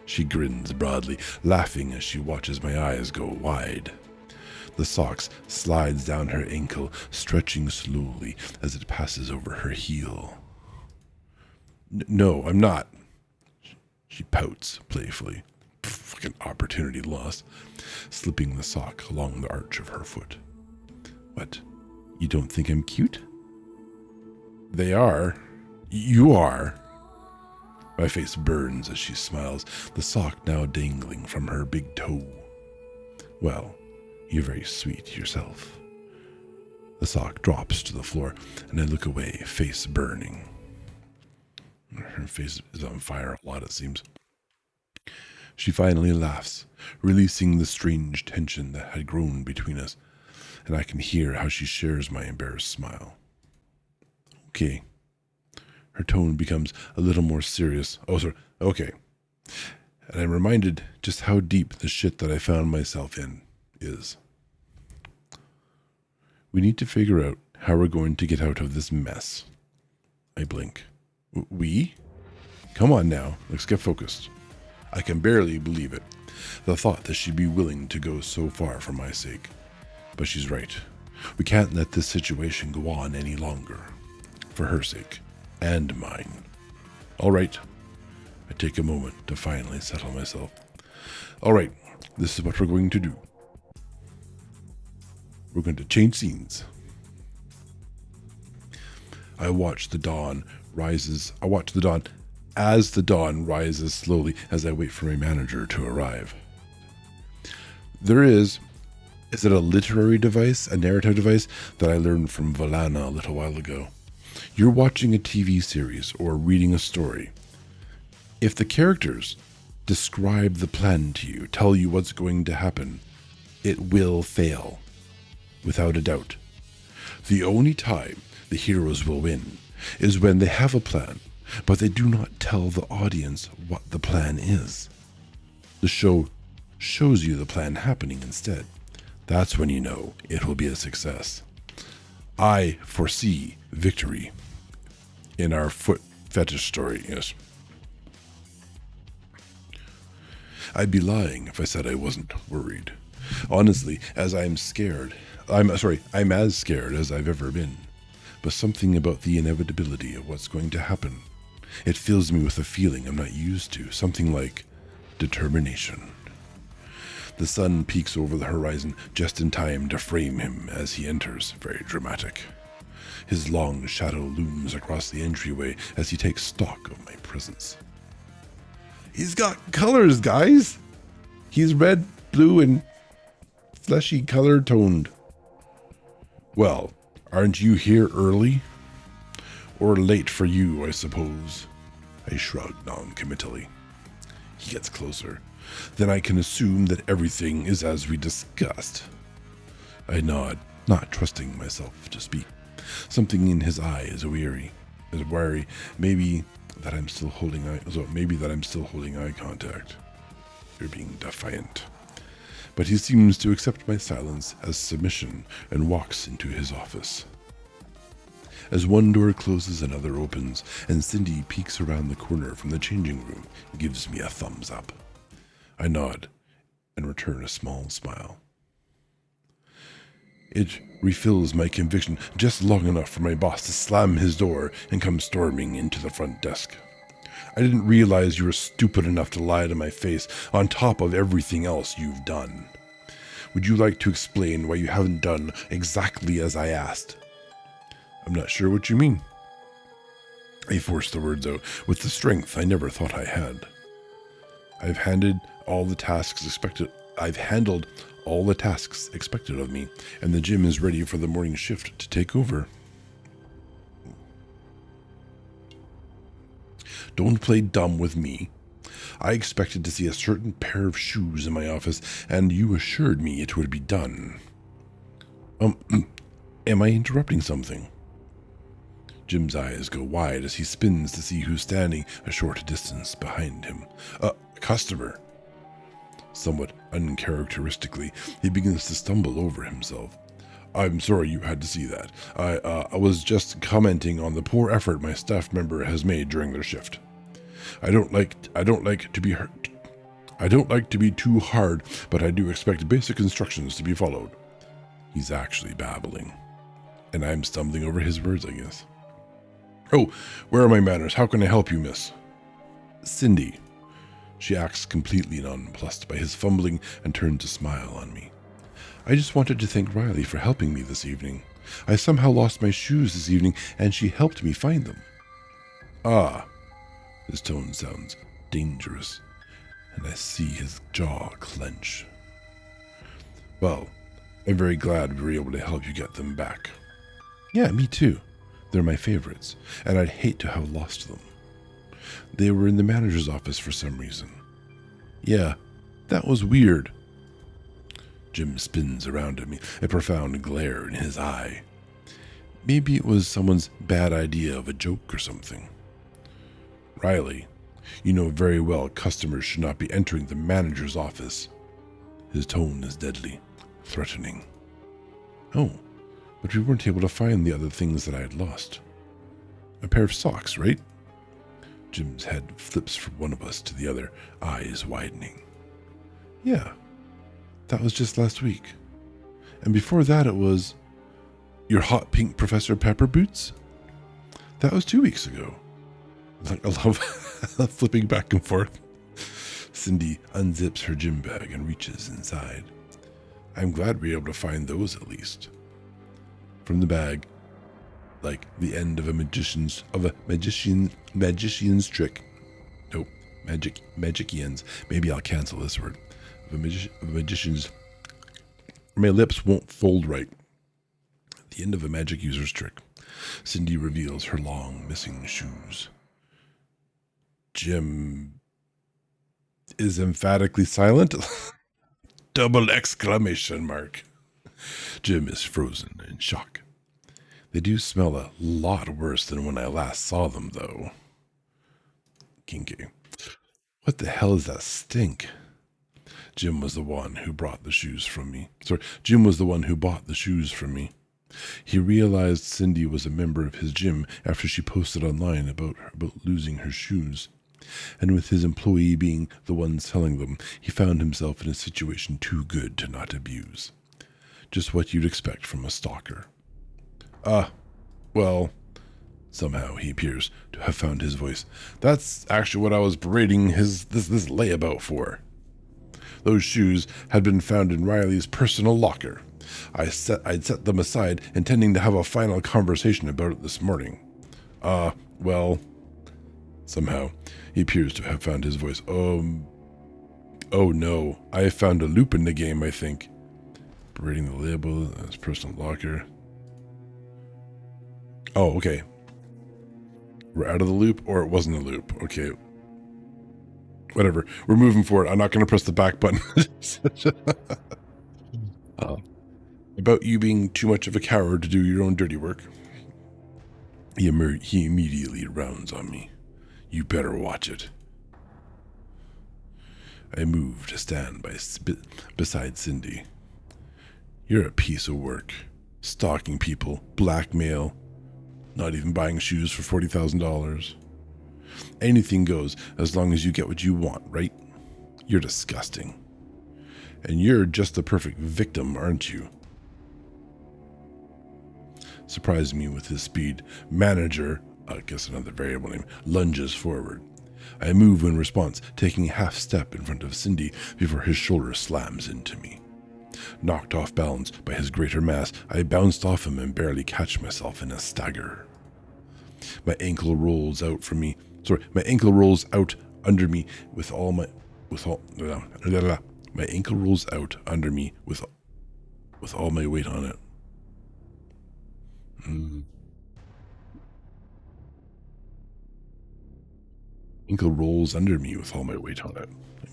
She grins broadly, laughing as she watches my eyes go wide. The socks slides down her ankle, stretching slowly as it passes over her heel. No, I'm not. She pouts playfully. Fucking opportunity lost, slipping the sock along the arch of her foot. What? You don't think I'm cute? They are. You are. My face burns as she smiles, the sock now dangling from her big toe. Well, you're very sweet yourself. The sock drops to the floor, and I look away, face burning. Her face is on fire a lot, it seems. She finally laughs, releasing the strange tension that had grown between us, and I can hear how she shares my embarrassed smile. Okay. Her tone becomes a little more serious. Oh, sorry. Okay. And I'm reminded just how deep the shit that I found myself in is. We need to figure out how we're going to get out of this mess. I blink. We? Come on now, let's get focused. I can barely believe it, the thought that she'd be willing to go so far for my sake. But she's right. We can't let this situation go on any longer. For her sake, and mine. All right. I take a moment to finally settle myself. All right, this is what we're going to do. We're going to change scenes. I watch the dawn as the dawn rises slowly as I wait for my manager to arrive. Is it a literary device, a narrative device that I learned from Valana a little while ago? You're watching a TV series or reading a story. If the characters describe the plan to you, tell you what's going to happen, it will fail, without a doubt. The only time the heroes will win is when they have a plan, but they do not tell the audience what the plan is. The show shows you the plan happening instead. That's when you know it will be a success. I foresee victory in our foot fetish story, yes. I'd be lying if I said I wasn't worried. Honestly, I'm as scared as I've ever been. But something about the inevitability of what's going to happen, it fills me with a feeling I'm not used to, something like determination. The sun peeks over the horizon just in time to frame him as he enters, very dramatic. His long shadow looms across the entryway as he takes stock of my presence. He's got colors, guys! He's red, blue, and fleshy color toned. Well, aren't you here early? Or late for you, I suppose. I shrug non-committally. He gets closer. Then I can assume that everything is as we discussed. I nod, not trusting myself to speak. Something in his eye is wary. Maybe that I'm still holding eye contact. You're being defiant. But he seems to accept my silence as submission and walks into his office. As one door closes, another opens, and Cindy peeks around the corner from the changing room and gives me a thumbs up. I nod and return a small smile. It refills my conviction just long enough for my boss to slam his door and come storming into the front desk. I didn't realize you were stupid enough to lie to my face on top of everything else you've done. Would you like to explain why you haven't done exactly as I asked? I'm not sure what you mean. I forced the words out with the strength I never thought I had. I've handled all the tasks expected of me, and the gym is ready for the morning shift to take over. Don't play dumb with me. I expected to see a certain pair of shoes in my office, and you assured me it would be done. Am I interrupting something? Jim's eyes go wide as he spins to see who's standing a short distance behind him. A customer. Somewhat uncharacteristically, he begins to stumble over himself. I'm sorry you had to see that. I was just commenting on the poor effort my staff member has made during their shift. I don't like to be too hard, but I do expect basic instructions to be followed. He's actually babbling, and I'm stumbling over his words, I guess. Oh, where are my manners? How can I help you, miss? Cindy. She acts completely nonplussed by his fumbling and turns to smile on me. I just wanted to thank Riley for helping me this evening. I somehow lost my shoes this evening, and she helped me find them. Ah. His tone sounds dangerous, and I see his jaw clench. Well, I'm very glad we were able to help you get them back. Yeah, me too. They're my favorites, and I'd hate to have lost them. They were in the manager's office for some reason. Yeah, that was weird. Jim spins around at me, a profound glare in his eye. Maybe it was someone's bad idea of a joke or something. Riley, you know very well customers should not be entering the manager's office. His tone is deadly, threatening. Oh, but we weren't able to find the other things that I had lost. A pair of socks, right? Jim's head flips from one of us to the other, eyes widening. Yeah, that was just last week. And before that it was... Your hot pink Professor Pepper boots? That was 2 weeks ago. I love flipping back and forth. Cindy unzips her gym bag and reaches inside. I'm glad we were able to find those at least. From the bag, like the end of a magician's trick. Nope, magicians. Maybe I'll cancel this word. Of a magician's. My lips won't fold right. The end of a magic user's trick. Cindy reveals her long missing shoes. Jim is emphatically silent. Double exclamation mark. Jim is frozen in shock. They do smell a lot worse than when I last saw them, though. Kinky. What the hell is that stink? Jim was the one who brought the shoes from me. Jim was the one who bought the shoes from me. He realized Cindy was a member of his gym after she posted online about losing her shoes. And with his employee being the one selling them, he found himself in a situation too good to not abuse. Just what you'd expect from a stalker. Well, somehow he appears to have found his voice. That's actually what I was berating this layabout for. Those shoes had been found in Riley's personal locker. I'd set them aside, intending to have a final conversation about it this morning. Well, somehow he appears to have found his voice. Oh no, I found a loop in the game, I think. Berating the label as personal locker. Oh, okay. We're out of the loop, or it wasn't a loop. Okay. Whatever. We're moving forward. I'm not going to press the back button. About you being too much of a coward to do your own dirty work. He immediately rounds on me. You better watch it. I move to stand beside Cindy. You're a piece of work. Stalking people, blackmail, not even buying shoes for $40,000. Anything goes as long as you get what you want, right? You're disgusting. And you're just the perfect victim, aren't you? Surprising me with his speed, manager, I guess another variable name, lunges forward. I move in response, taking a half step in front of Cindy before his shoulder slams into me. Knocked off balance by his greater mass, I bounced off him and barely catch myself in a stagger. My ankle rolls out under me with all my ankle rolls out under me with all my weight on it. Ankle rolls under me with all my weight on it.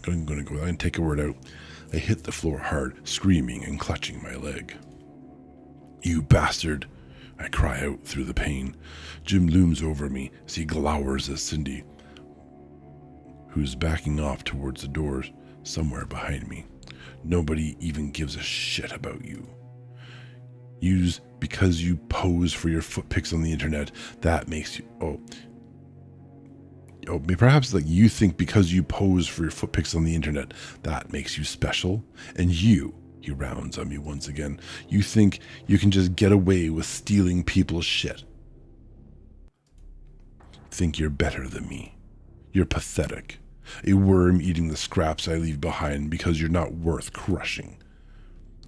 I'm going to go and take a word out. I hit the floor hard, screaming and clutching my leg. You bastard! I cry out through the pain. Jim looms over me as he glowers at Cindy, who's backing off towards the doors somewhere behind me. Nobody even gives a shit about you. Because you pose for your foot pics on the internet, that makes you... perhaps like you think because you pose for your foot pics on the internet, that makes you special. And he rounds on me once again, you think you can just get away with stealing people's shit. Think you're better than me. You're pathetic. A worm eating the scraps I leave behind because you're not worth crushing.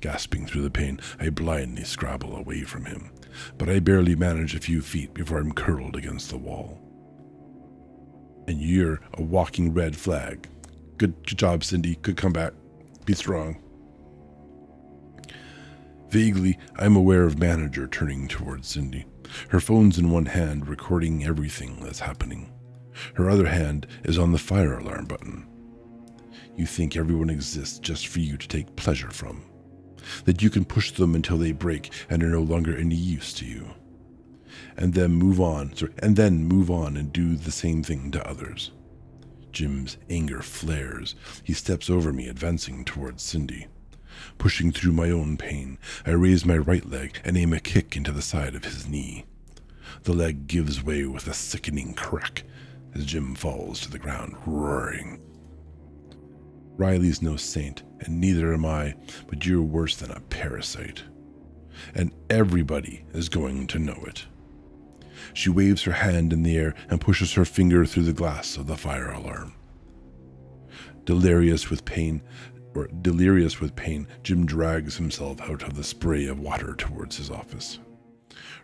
Gasping through the pain, I blindly scrabble away from him, but I barely manage a few feet before I'm curled against the wall. And you're a walking red flag. Good job, Cindy. Good comeback. Be strong. Vaguely, I'm aware of Manager turning towards Cindy. Her phone's in one hand, recording everything that's happening. Her other hand is on the fire alarm button. You think everyone exists just for you to take pleasure from. That you can push them until they break and are no longer any use to you. And then move on and do the same thing to others. Jim's anger flares. He steps over me, advancing towards Cindy. Pushing through my own pain, I raise my right leg and aim a kick into the side of his knee. The leg gives way with a sickening crack as Jim falls to the ground, roaring. Riley's no saint, and neither am I, but you're worse than a parasite. And everybody is going to know it. She waves her hand in the air and pushes her finger through the glass of the fire alarm. Delirious with pain, Jim drags himself out of the spray of water towards his office.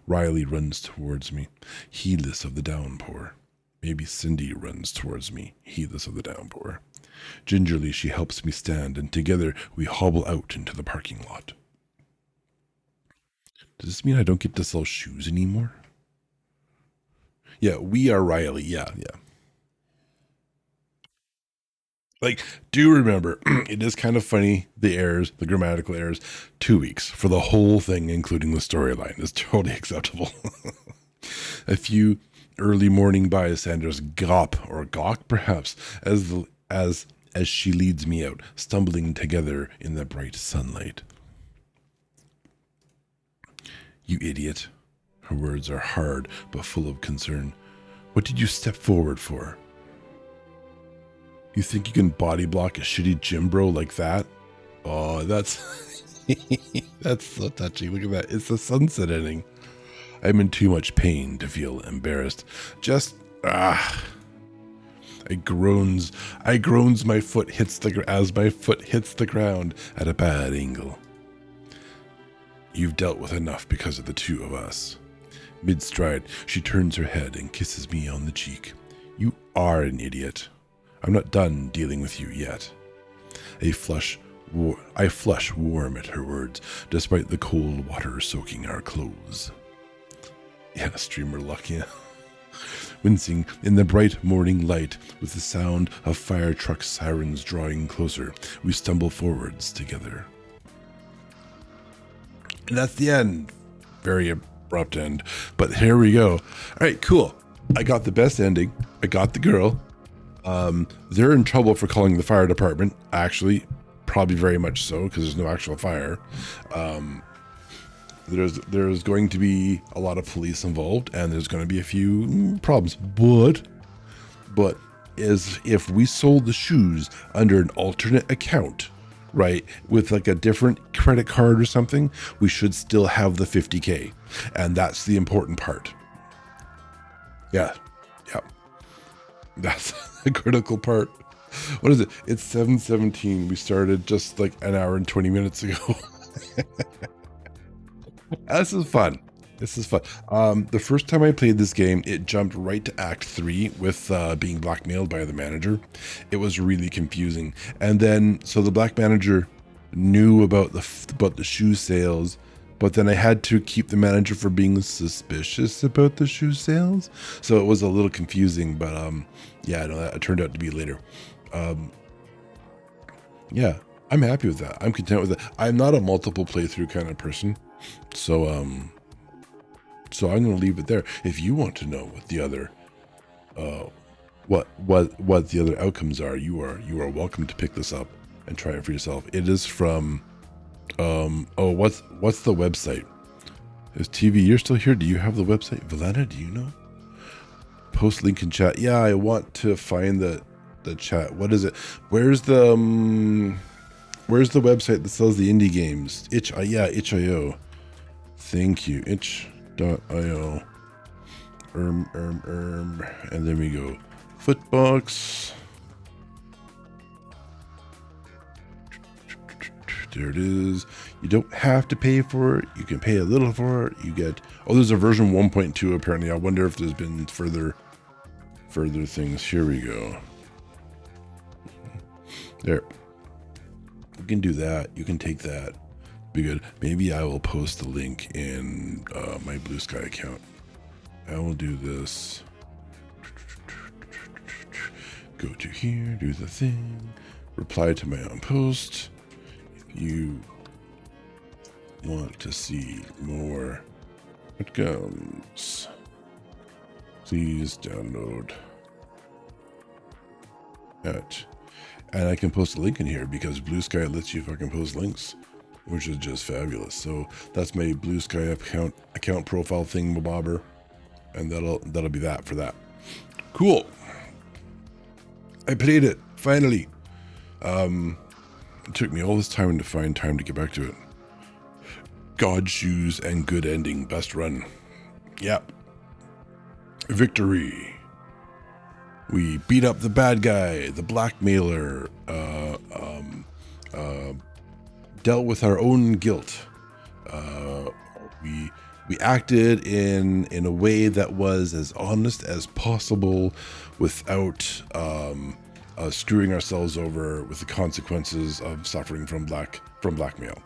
Riley runs towards me, heedless of the downpour. Maybe Cindy runs towards me, heedless of the downpour. Gingerly, she helps me stand, and together we hobble out into the parking lot. Does this mean I don't get to sell shoes anymore? Yeah, we are Riley. Yeah. Like, do remember, it is kind of funny, the grammatical errors. 2 weeks for the whole thing, including the storyline, is totally acceptable. A few early morning bystanders gawk perhaps as she leads me out, stumbling together in the bright sunlight. You idiot. Her words are hard but full of concern. What did you step forward for? You think you can body block a shitty gym bro like that? Oh, that's that's so touchy. Look at that. It's the sunset ending. I'm in too much pain to feel embarrassed. I groans as my foot hits the ground at a bad angle. You've dealt with enough because of the two of us. Mid-stride, she turns her head and kisses me on the cheek. You are an idiot. I'm not done dealing with you yet. I flush warm at her words, despite the cold water soaking our clothes. Yeah, streamer luck, yeah. Wincing in the bright morning light, with the sound of fire truck sirens drawing closer, we stumble forwards together. And that's the end. Very abrupt end. But here we go. All right, cool. I got the best ending. I got the girl. They're in trouble for calling the fire department. Actually, probably very much so, because there's no actual fire. There's going to be a lot of police involved, and there's going to be a few problems. But as if we sold the shoes under an alternate account, right, with like a different credit card or something, we should still have the 50K, and that's the important part. Yeah. That's critical part. What is it? It's 7:17. We started just like an hour and 20 minutes ago. This is fun. This is fun. The first time I played this game, it jumped right to Act 3 with being blackmailed by the manager. It was really confusing. And then, so the black manager knew about the shoe sales, but then I had to keep the manager from being suspicious about the shoe sales. So it was a little confusing, but yeah, no, that turned out to be later. Yeah, I'm happy with that. I'm content with it. I'm not a multiple playthrough kind of person. So I'm going to leave it there. If you want to know what the other what the other outcomes are, you are welcome to pick this up and try it for yourself. It is from what's the website? Is TV, you're still here? Do you have the website? Valena, do you know? Post link in chat. Yeah, I want to find the chat. What is it? Where's the website that sells the indie games? itch.io. Thank you. itch.io. And then we go Footbox. There it is. You don't have to pay for it. You can pay a little for it. You get, oh, there's a version 1.2 apparently. I wonder if there's been further things. Here we go. There. You can do that. You can take that. Be good. Maybe I will post the link in my Blue Sky account. I will do this. Go to here, do the thing, reply to my own post. If you want to see more outcomes, please download that. And I can post a link in here because Blue Sky lets you fucking post links, which is just fabulous. So that's my Blue Sky account profile thing, bobber, and that'll be that for that. Cool. I played it finally. It took me all this time to find time to get back to it. God shoes and good ending, best run. Yep. Victory. We beat up the bad guy, the blackmailer, dealt with our own guilt. We acted in a way that was as honest as possible without screwing ourselves over with the consequences of suffering from blackmail.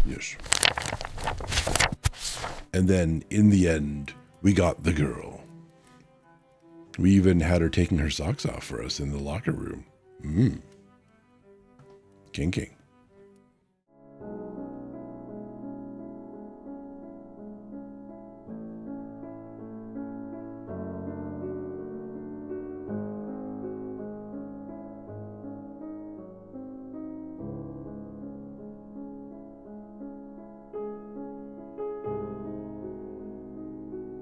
Yes. And then in the end, we got the girl. We even had her taking her socks off for us in the locker room. King.